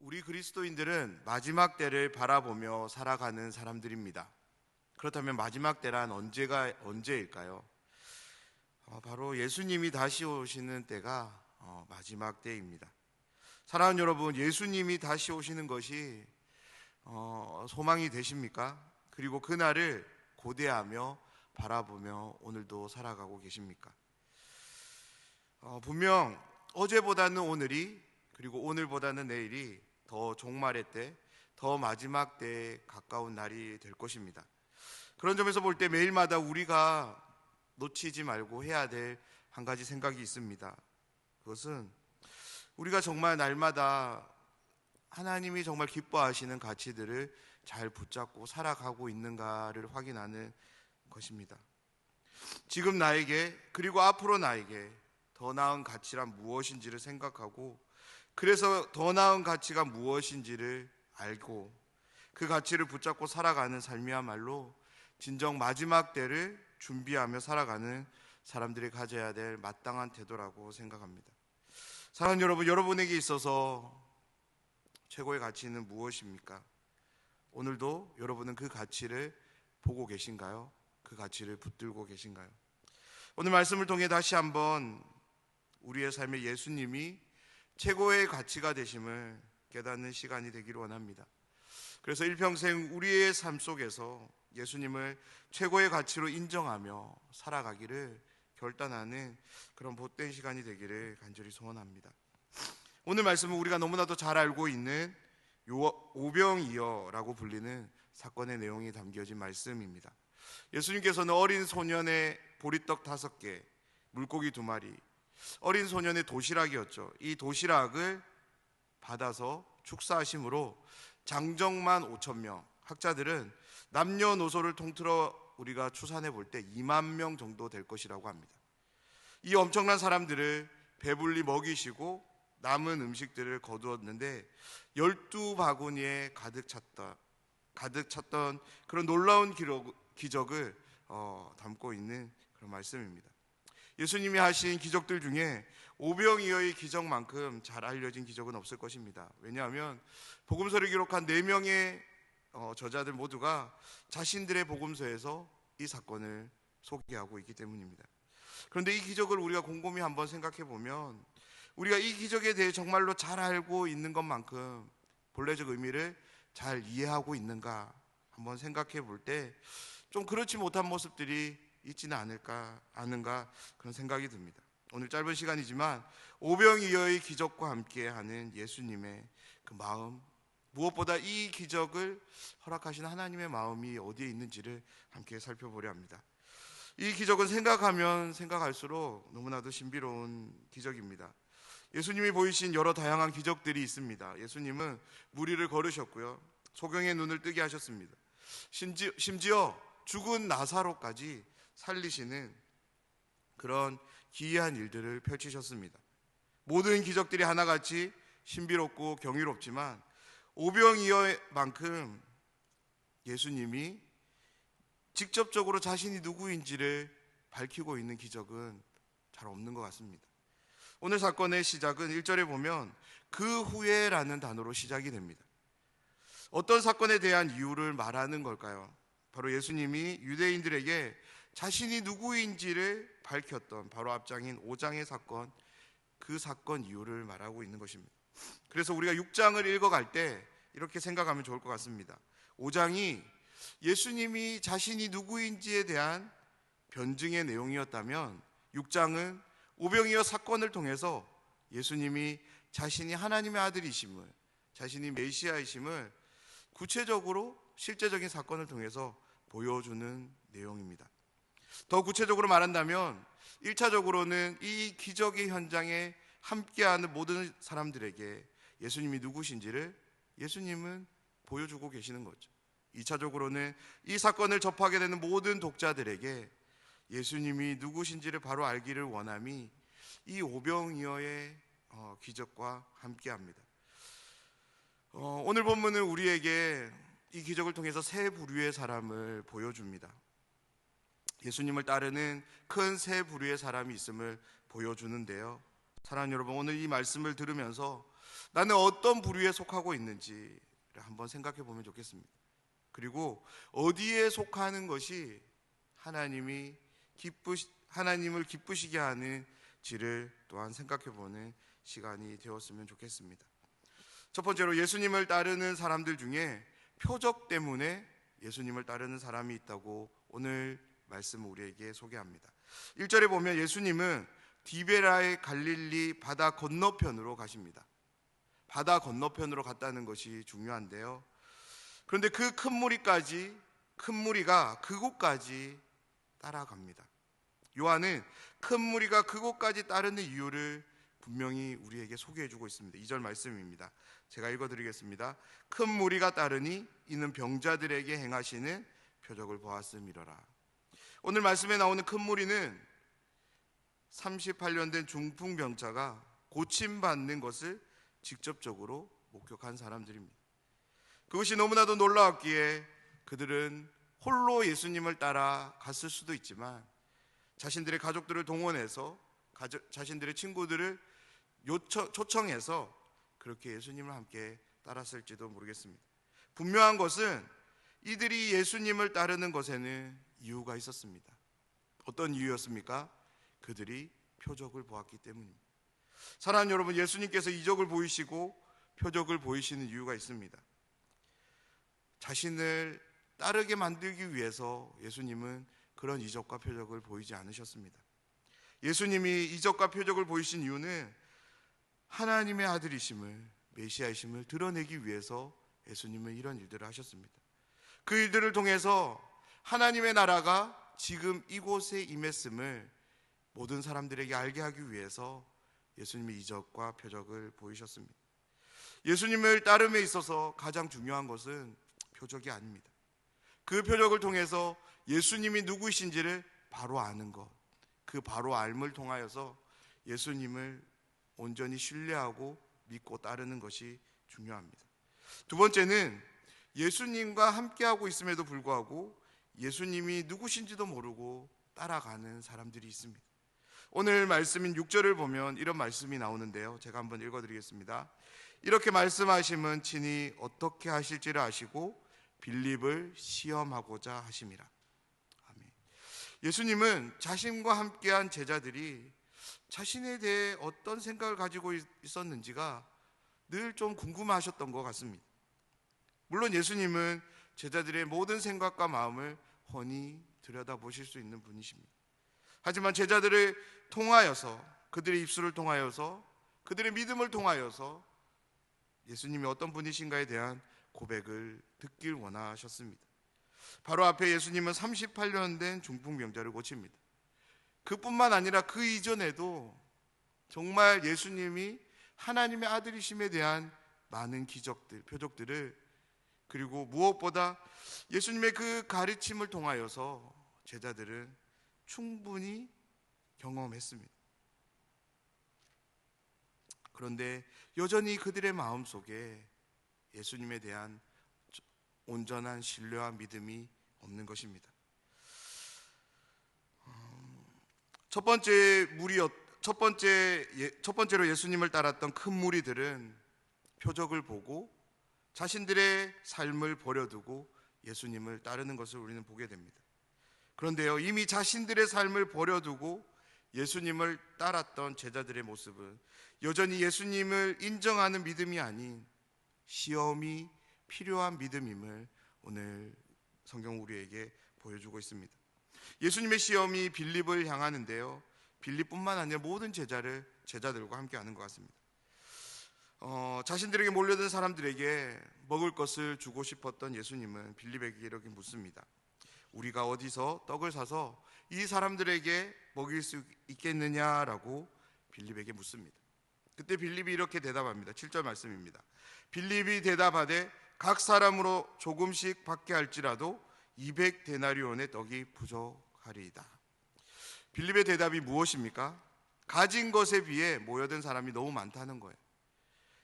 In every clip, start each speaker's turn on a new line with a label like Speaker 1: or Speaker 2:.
Speaker 1: 우리 그리스도인들은 마지막 때를 바라보며 살아가는 사람들입니다. 그렇다면 마지막 때란 언제일까요? 바로 예수님이 다시 오시는 때가 마지막 때입니다. 사랑하는 여러분, 예수님이 다시 오시는 것이 소망이 되십니까? 그리고 그날을 고대하며 바라보며 오늘도 살아가고 계십니까? 분명 어제보다는 오늘이, 그리고 오늘보다는 내일이 더 종말의 때, 더 마지막 때에 가까운 날이 될 것입니다. 그런 점에서 볼 때 매일마다 우리가 놓치지 말고 해야 될 한 가지 생각이 있습니다. 그것은 우리가 정말 날마다 하나님이 정말 기뻐하시는 가치들을 잘 붙잡고 살아가고 있는가를 확인하는 것입니다. 지금 나에게, 그리고 앞으로 나에게 더 나은 가치란 무엇인지를 생각하고, 그래서 더 나은 가치가 무엇인지를 알고 그 가치를 붙잡고 살아가는 삶이야말로 진정 마지막 때를 준비하며 살아가는 사람들이 가져야 될 마땅한 태도라고 생각합니다. 사랑하는 여러분, 여러분에게 있어서 최고의 가치는 무엇입니까? 오늘도 여러분은 그 가치를 보고 계신가요? 그 가치를 붙들고 계신가요? 오늘 말씀을 통해 다시 한번 우리의 삶에 예수님이 최고의 가치가 되심을 깨닫는 시간이 되기를 원합니다. 그래서 일평생 우리의 삶 속에서 예수님을 최고의 가치로 인정하며 살아가기를 결단하는 그런 복된 시간이 되기를 간절히 소원합니다. 오늘 말씀은 우리가 너무나도 잘 알고 있는 오병이어라고 불리는 사건의 내용이 담겨진 말씀입니다. 예수님께서는 어린 소년의 보리떡 5개, 물고기 2마리, 어린 소년의 도시락이었죠. 이 도시락을 받아서 축사하심으로 장정만 5,000명, 학자들은 남녀노소를 통틀어 우리가 추산해 볼 때 2만 명 정도 될 것이라고 합니다. 이 엄청난 사람들을 배불리 먹이시고 남은 음식들을 거두었는데 12바구니에 가득 찼던 그런 놀라운 기적을 담고 있는 그런 말씀입니다. 예수님이 하신 기적들 중에 오병이어의 기적만큼 잘 알려진 기적은 없을 것입니다. 왜냐하면 복음서를 기록한 4명의 저자들 모두가 자신들의 복음서에서 이 사건을 소개하고 있기 때문입니다. 그런데 이 기적을 우리가 곰곰이 한번 생각해 보면 우리가 이 기적에 대해 정말로 잘 알고 있는 것만큼 본래적 의미를 잘 이해하고 있는가 한번 생각해 볼 때 좀 그렇지 못한 모습들이 있지는 않은가 그런 생각이 듭니다. 오늘 짧은 시간이지만 오병이어의 기적과 함께하는 예수님의 그 마음, 무엇보다 이 기적을 허락하신 하나님의 마음이 어디에 있는지를 함께 살펴보려 합니다. 이 기적은 생각하면 생각할수록 너무나도 신비로운 기적입니다. 예수님이 보이신 여러 다양한 기적들이 있습니다. 예수님은 무리를 걸으셨고요, 소경의 눈을 뜨게 하셨습니다. 심지어 죽은 나사로까지 살리시는 그런 기이한 일들을 펼치셨습니다. 모든 기적들이 하나같이 신비롭고 경이롭지만 오병이어만큼 예수님이 직접적으로 자신이 누구인지를 밝히고 있는 기적은 잘 없는 것 같습니다. 오늘 사건의 시작은 1절에 보면 그 후에라는 단어로 시작이 됩니다. 어떤 사건에 대한 이유를 말하는 걸까요? 바로 예수님이 유대인들에게 자신이 누구인지를 밝혔던 바로 앞장인 5장의 사건, 그 사건 이유를 말하고 있는 것입니다. 그래서 우리가 6장을 읽어갈 때 이렇게 생각하면 좋을 것 같습니다. 5장이 예수님이 자신이 누구인지에 대한 변증의 내용이었다면 6장은 오병이어 사건을 통해서 예수님이 자신이 하나님의 아들이심을, 자신이 메시아이심을 구체적으로 실제적인 사건을 통해서 보여주는 내용입니다. 더 구체적으로 말한다면 1차적으로는 이 기적의 현장에 함께하는 모든 사람들에게 예수님이 누구신지를 예수님은 보여주고 계시는 거죠. 2차적으로는 이 사건을 접하게 되는 모든 독자들에게 예수님이 누구신지를 바로 알기를 원함이 이 오병이어의 기적과 함께합니다. 오늘 본문은 우리에게 이 기적을 통해서 세 부류의 사람을 보여줍니다. 예수님을 따르는 큰 세 부류의 사람이 있음을 보여주는데요, 사랑하는 여러분, 오늘 이 말씀을 들으면서 나는 어떤 부류에 속하고 있는지를 한번 생각해 보면 좋겠습니다. 그리고 어디에 속하는 것이 하나님을 기쁘시게 하는지를 또한 생각해 보는 시간이 되었으면 좋겠습니다. 첫 번째로, 예수님을 따르는 사람들 중에 표적 때문에 예수님을 따르는 사람이 있다고 오늘 말씀을 우리에게 소개합니다. 1절에 보면 예수님은 디베라의 갈릴리 바다 건너편으로 가십니다. 바다 건너편으로 갔다는 것이 중요한데요. 그런데 그 큰 무리가 그곳까지 따라갑니다. 요한은 큰 무리가 그곳까지 따르는 이유를 분명히 우리에게 소개해주고 있습니다. 2절 말씀입니다. 제가 읽어드리겠습니다. 큰 무리가 따르니 이는 병자들에게 행하시는 표적을 보았음이로라. 오늘 말씀에 나오는 큰 무리는 38년 된 중풍병자가 고침받는 것을 직접적으로 목격한 사람들입니다. 그것이 너무나도 놀라웠기에 그들은 홀로 예수님을 따라 갔을 수도 있지만 자신들의 가족들을 동원해서 자신들의 친구들을 초청해서 그렇게 예수님을 함께 따랐을지도 모르겠습니다. 분명한 것은 이들이 예수님을 따르는 것에는 이유가 있었습니다. 어떤 이유였습니까? 그들이 표적을 보았기 때문입니다. 사랑하는 여러분, 예수님께서 이적을 보이시고 표적을 보이시는 이유가 있습니다. 자신을 따르게 만들기 위해서 예수님은 그런 이적과 표적을 보이지 않으셨습니다. 예수님이 이적과 표적을 보이신 이유는 하나님의 아들이심을, 메시아이심을 드러내기 위해서 예수님은 이런 일들을 하셨습니다. 그 일들을 통해서 하나님의 나라가 지금 이곳에 임했음을 모든 사람들에게 알게 하기 위해서 예수님이 이적과 표적을 보이셨습니다. 예수님을 따름에 있어서 가장 중요한 것은 표적이 아닙니다. 그 표적을 통해서 예수님이 누구이신지를 바로 아는 것, 그 바로 알을 통하여서 예수님을 온전히 신뢰하고 믿고 따르는 것이 중요합니다. 두 번째는 예수님과 함께하고 있음에도 불구하고 예수님이 누구신지도 모르고 따라가는 사람들이 있습니다. 오늘 말씀인 6절을 보면 이런 말씀이 나오는데요, 제가 한번 읽어드리겠습니다. 이렇게 말씀하심은 친히 어떻게 하실지를 아시고 빌립을 시험하고자 하심이라. 아멘. 예수님은 자신과 함께한 제자들이 자신에 대해 어떤 생각을 가지고 있었는지가 늘 좀 궁금하셨던 것 같습니다. 물론 예수님은 제자들의 모든 생각과 마음을 훤히 들여다보실 수 있는 분이십니다. 하지만 제자들을 통하여서, 그들의 입술을 통하여서, 그들의 믿음을 통하여서 예수님이 어떤 분이신가에 대한 고백을 듣길 원하셨습니다. 바로 앞에 예수님은 38년 된 중풍병자를 고칩니다. 그뿐만 아니라 그 이전에도 정말 예수님이 하나님의 아들이심에 대한 많은 기적들, 표적들을, 그리고 무엇보다 예수님의 그 가르침을 통하여서 제자들은 충분히 경험했습니다. 그런데 여전히 그들의 마음속에 예수님에 대한 온전한 신뢰와 믿음이 없는 것입니다. 첫 번째로 예수님을 따랐던 큰 무리들은 표적을 보고 자신들의 삶을 버려두고 예수님을 따르는 것을 우리는 보게 됩니다. 그런데요, 이미 자신들의 삶을 버려두고 예수님을 따랐던 제자들의 모습은 여전히 예수님을 인정하는 믿음이 아닌 시험이 필요한 믿음임을 오늘 성경 우리에게 보여주고 있습니다. 예수님의 시험이 빌립을 향하는데요, 빌립뿐만 아니라 모든 제자들과 함께 하는 것 같습니다. 자신들에게 몰려든 사람들에게 먹을 것을 주고 싶었던 예수님은 빌립에게 이렇게 묻습니다. 우리가 어디서 떡을 사서 이 사람들에게 먹일 수 있겠느냐라고 빌립에게 묻습니다. 그때 빌립이 이렇게 대답합니다. 7절 말씀입니다. 빌립이 대답하되 각 사람으로 조금씩 받게 할지라도 200데나리온의 떡이 부족하리이다. 빌립의 대답이 무엇입니까? 가진 것에 비해 모여든 사람이 너무 많다는 거예요.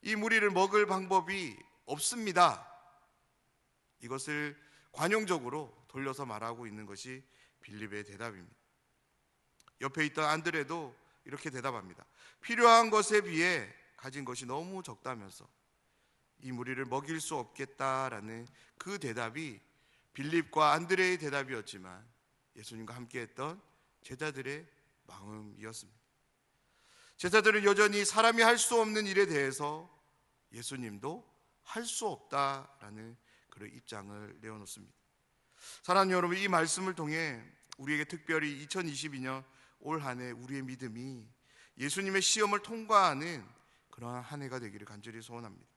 Speaker 1: 이 무리를 먹을 방법이 없습니다. 이것을 관용적으로 돌려서 말하고 있는 것이 빌립의 대답입니다. 옆에 있던 안드레도 이렇게 대답합니다. 필요한 것에 비해 가진 것이 너무 적다면서 이 무리를 먹일 수 없겠다라는 그 대답이 빌립과 안드레의 대답이었지만 예수님과 함께했던 제자들의 마음이었습니다. 제자들은 여전히 사람이 할 수 없는 일에 대해서 예수님도 할 수 없다라는 그런 입장을 내어놓습니다. 사랑하는 여러분, 이 말씀을 통해 우리에게 특별히 2022년 올 한 해 우리의 믿음이 예수님의 시험을 통과하는 그러한 한 해가 되기를 간절히 소원합니다.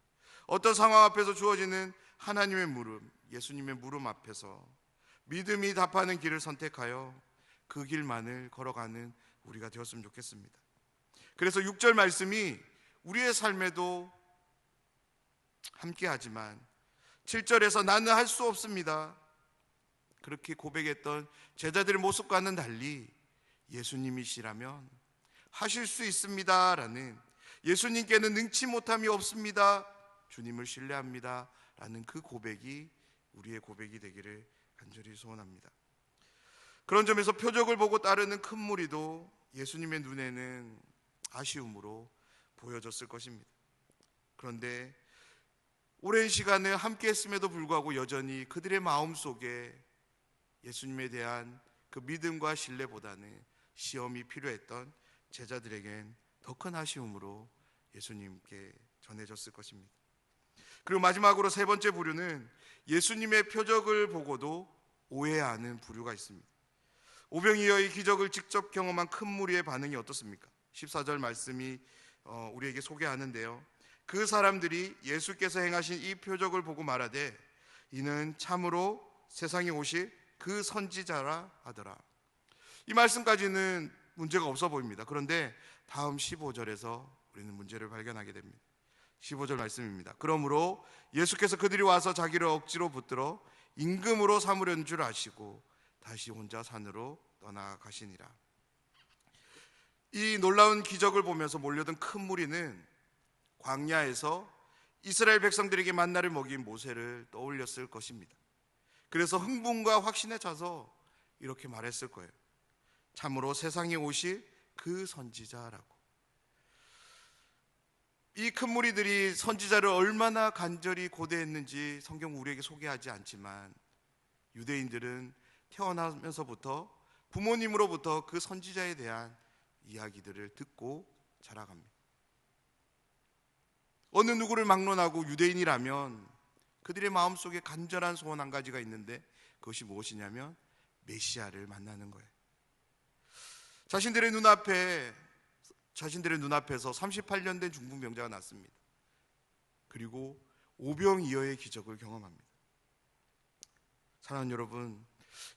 Speaker 1: 어떤 상황 앞에서 주어지는 하나님의 물음, 예수님의 물음 앞에서 믿음이 답하는 길을 선택하여 그 길만을 걸어가는 우리가 되었으면 좋겠습니다. 그래서 6절 말씀이 우리의 삶에도 함께하지만 7절에서 나는 할 수 없습니다, 그렇게 고백했던 제자들의 모습과는 달리 예수님이시라면 하실 수 있습니다 라는, 예수님께는 능치 못함이 없습니다, 주님을 신뢰합니다 라는 그 고백이 우리의 고백이 되기를 간절히 소원합니다. 그런 점에서 표적을 보고 따르는 큰 무리도 예수님의 눈에는 아쉬움으로 보여졌을 것입니다. 그런데 오랜 시간을 함께 했음에도 불구하고 여전히 그들의 마음속에 예수님에 대한 그 믿음과 신뢰보다는 시험이 필요했던 제자들에겐 더 큰 아쉬움으로 예수님께 전해졌을 것입니다. 그리고 마지막으로 세 번째 부류는 예수님의 표적을 보고도 오해하는 부류가 있습니다. 오병이어의 기적을 직접 경험한 큰 무리의 반응이 어떻습니까? 14절 말씀이 우리에게 소개하는데요, 그 사람들이 예수께서 행하신 이 표적을 보고 말하되 이는 참으로 세상에 오실 그 선지자라 하더라. 이 말씀까지는 문제가 없어 보입니다. 그런데 다음 15절에서 우리는 문제를 발견하게 됩니다. 15절 말씀입니다. 그러므로 예수께서 그들이 와서 자기를 억지로 붙들어 임금으로 삼으려는 줄 아시고 다시 혼자 산으로 떠나가시니라. 이 놀라운 기적을 보면서 몰려든 큰 무리는 광야에서 이스라엘 백성들에게 만나를 먹인 모세를 떠올렸을 것입니다. 그래서 흥분과 확신에 차서 이렇게 말했을 거예요. 참으로 세상에 오실 그 선지자라고. 이 큰 무리들이 선지자를 얼마나 간절히 고대했는지 성경 우리에게 소개하지 않지만 유대인들은 태어나면서부터 부모님으로부터 그 선지자에 대한 이야기들을 듣고 자라갑니다. 어느 누구를 막론하고 유대인이라면 그들의 마음속에 간절한 소원 한 가지가 있는데 그것이 무엇이냐면 메시아를 만나는 거예요. 자신들의 눈앞에서 38년 된 중풍병자가 났습니다. 그리고 오병이어의 기적을 경험합니다. 사랑하는 여러분,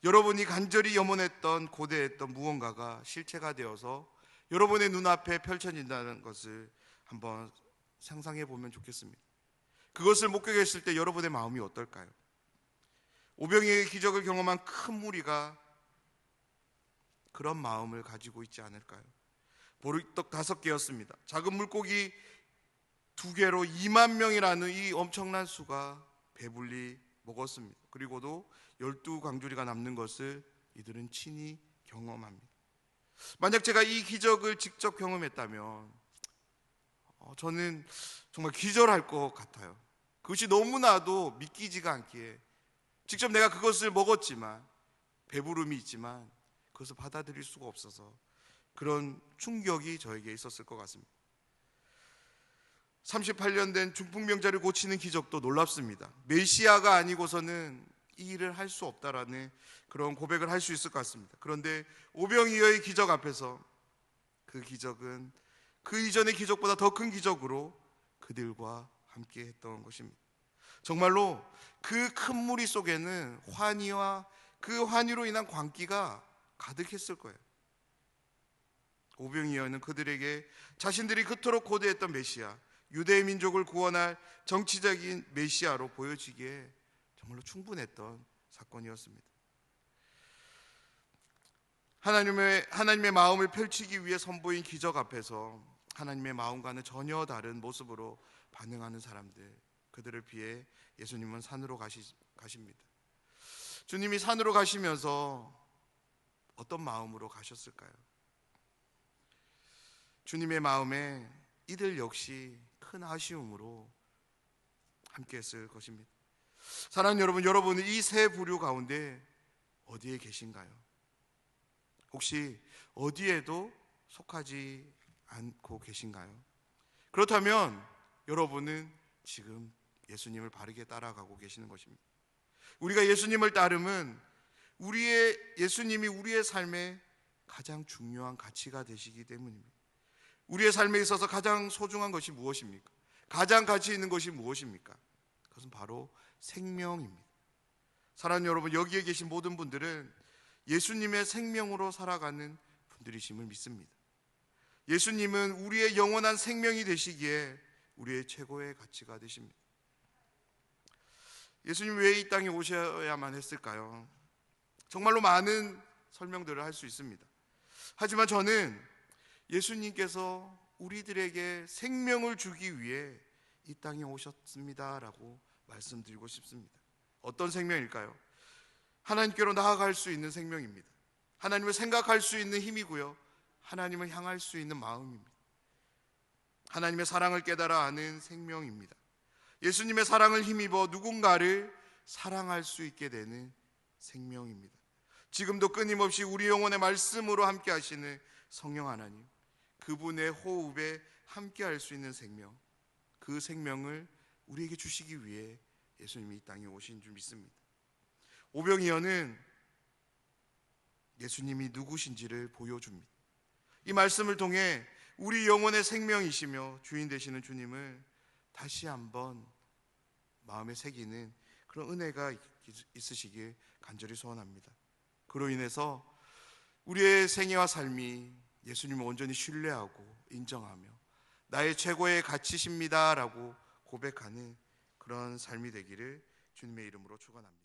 Speaker 1: 여러분이 간절히 염원했던 고대했던 무언가가 실체가 되어서 여러분의 눈앞에 펼쳐진다는 것을 한번 상상해 보면 좋겠습니다. 그것을 목격했을 때 여러분의 마음이 어떨까요? 오병이어의 기적을 경험한 큰 무리가 그런 마음을 가지고 있지 않을까요? 보리떡 5개였습니다. 작은 물고기 2개로 2만 명이라는 이 엄청난 수가 배불리 먹었습니다. 그리고도 12광주리가 남는 것을 이들은 친히 경험합니다. 만약 제가 이 기적을 직접 경험했다면 저는 정말 기절할 것 같아요. 그것이 너무나도 믿기지가 않기에 직접 내가 그것을 먹었지만 배부름이 있지만 그것을 받아들일 수가 없어서 그런 충격이 저에게 있었을 것 같습니다. 38년 된 중풍병자를 고치는 기적도 놀랍습니다. 메시아가 아니고서는 이 일을 할 수 없다라는 그런 고백을 할 수 있을 것 같습니다. 그런데 오병이어의 기적 앞에서 그 기적은 그 이전의 기적보다 더 큰 기적으로 그들과 함께 했던 것입니다. 정말로 그 큰 무리 속에는 환희와 그 환희로 인한 광기가 가득했을 거예요. 오병이어는 그들에게 자신들이 그토록 고대했던 메시아, 유대의 민족을 구원할 정치적인 메시아로 보여지기에 정말로 충분했던 사건이었습니다. 하나님의 마음을 펼치기 위해 선보인 기적 앞에서 하나님의 마음과는 전혀 다른 모습으로 반응하는 사람들, 그들을 피해 예수님은 산으로 가십니다. 주님이 산으로 가시면서 어떤 마음으로 가셨을까요? 주님의 마음에 이들 역시 큰 아쉬움으로 함께했을 것입니다. 사랑하는 여러분, 여러분은 이 세 부류 가운데 어디에 계신가요? 혹시 어디에도 속하지 않고 계신가요? 그렇다면 여러분은 지금 예수님을 바르게 따라가고 계시는 것입니다. 우리가 예수님을 따름은 예수님이 우리의 삶에 가장 중요한 가치가 되시기 때문입니다. 우리의 삶에 있어서 가장 소중한 것이 무엇입니까? 가장 가치 있는 것이 무엇입니까? 그것은 바로 생명입니다. 사랑하는 여러분, 여기에 계신 모든 분들은 예수님의 생명으로 살아가는 분들이심을 믿습니다. 예수님은 우리의 영원한 생명이 되시기에 우리의 최고의 가치가 되십니다. 예수님 왜 이 땅에 오셔야만 했을까요? 정말로 많은 설명들을 할 수 있습니다. 하지만 저는 예수님께서 우리들에게 생명을 주기 위해 이 땅에 오셨습니다라고 말씀드리고 싶습니다. 어떤 생명일까요? 하나님께로 나아갈 수 있는 생명입니다. 하나님을 생각할 수 있는 힘이고요, 하나님을 향할 수 있는 마음입니다. 하나님의 사랑을 깨달아 아는 생명입니다. 예수님의 사랑을 힘입어 누군가를 사랑할 수 있게 되는 생명입니다. 지금도 끊임없이 우리 영혼의 말씀으로 함께 하시는 성령 하나님, 그분의 호흡에 함께 할 수 있는 생명, 그 생명을 우리에게 주시기 위해 예수님이 이 땅에 오신 줄 믿습니다. 오병이어는 예수님이 누구신지를 보여줍니다. 이 말씀을 통해 우리 영혼의 생명이시며 주인 되시는 주님을 다시 한번 마음에 새기는 그런 은혜가 있으시길 간절히 소원합니다. 그로 인해서 우리의 생애와 삶이 예수님을 온전히 신뢰하고 인정하며 나의 최고의 가치십니다라고 고백하는 그런 삶이 되기를 주님의 이름으로 축원합니다.